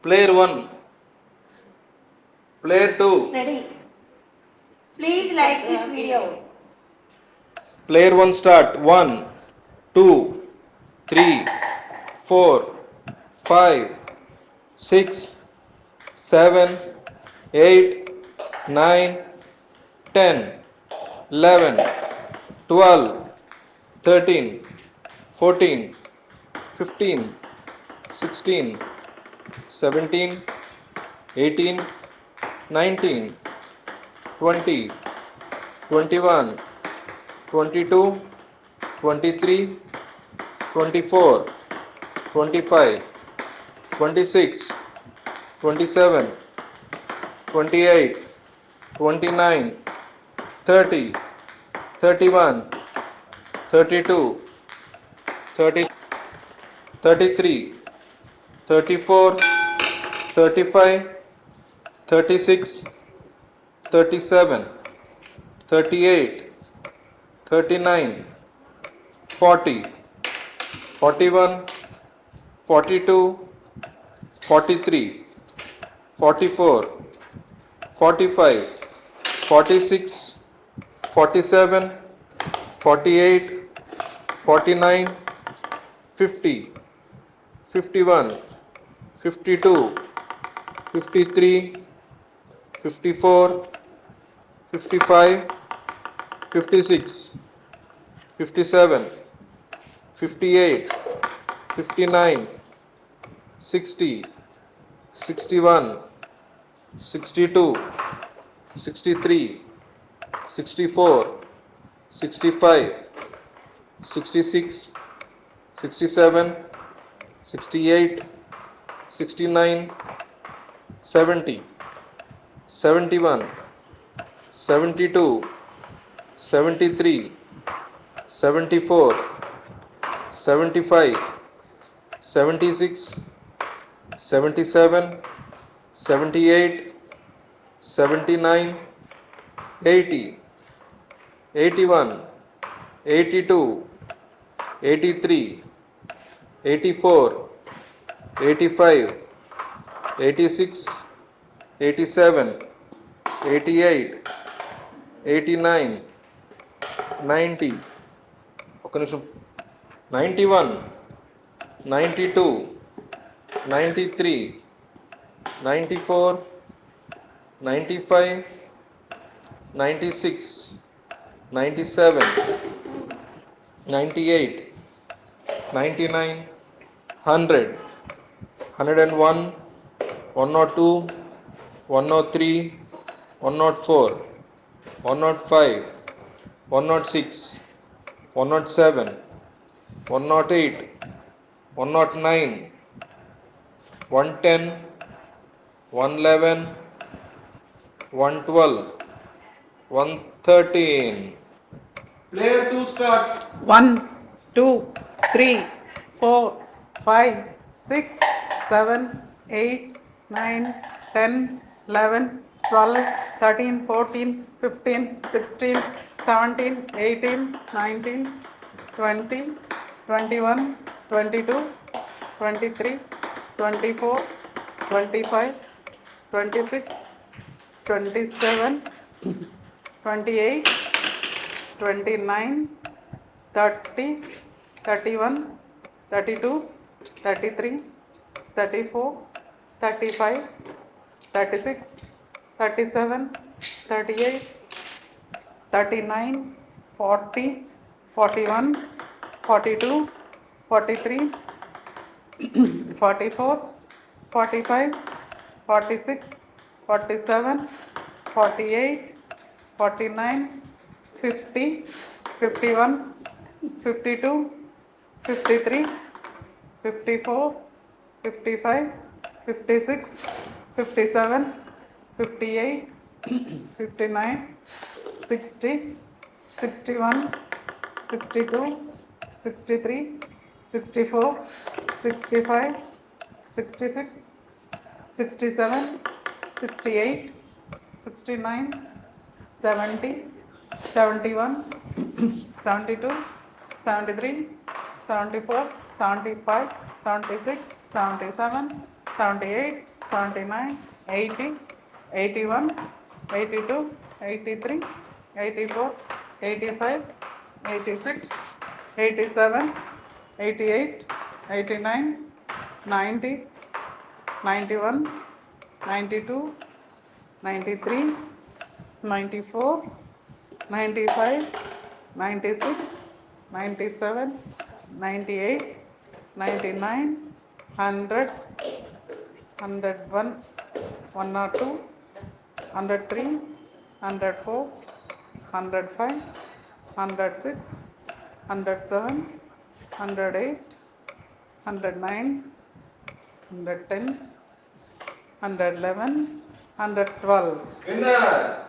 Player 1. Player 2. Ready. Please like this video. Player 1 start. 1, 2, 3, 4, 5, 6, 7, 8, 9, 10, 11, 12, 13, 14, 15, 16, 17, 18, 19, 20, 21, 22, 23, 24, 25, 26, 27, 28, 29, 30, 31, 32, 30, 33, 34, 35, 36, 37, 38, 39, 40, 41, 42, 43, 44, 45, 46, 47, 48, 49, 50, 51, 52, 53, 54, 55, 56, 57, 58, 59, 60, 61, 62, 63, 64, 65, 66, 67, 68, 69, 70, 71, 72, 73, 74, 75, 76, 77, 78, 79, 80, 81, 82, 83, 84, 85, 86, 87, 88, 89, 90, ఒక నిమిషం 91, 92, 93, 94, 95, 96, 97, 98, 99, 100, 101, 102, 103, 104, 105, 106, 107, 108, 109, 110, 111, 112, 113. Player 2 start. 1, 2, 3, 4, 5, 6, 7, 8, 9, 10, 11, 12, 13, 14, 15, 16, 17, 18, 19, 20, 21, 22, 23, 24, 25, 26, 27, 28, 29, 30, 31, 32, 33, 34, 35, 36, 37, 38, 39, 40, 41, 42, 43, 44, 45, 46, 47, 48, 49, 50, 51, 52, 53, 54, 55, 56, 57, 58, 59, 60, 61, 62, 63, 64, 65, 66, 67, 68, 69, 70, 71, 72, 73, 74, 75, 76, 77, 78, 79, 80, 81, 82, 83, 84, 85, 86, 87, 88, 89, 90, 91, 92, 93, 94, 95, 96, 97, 98, 99, 100, 101, 102, 103, 104, 105, 106, 107, 108, 109, 110, 111, 112. Winner.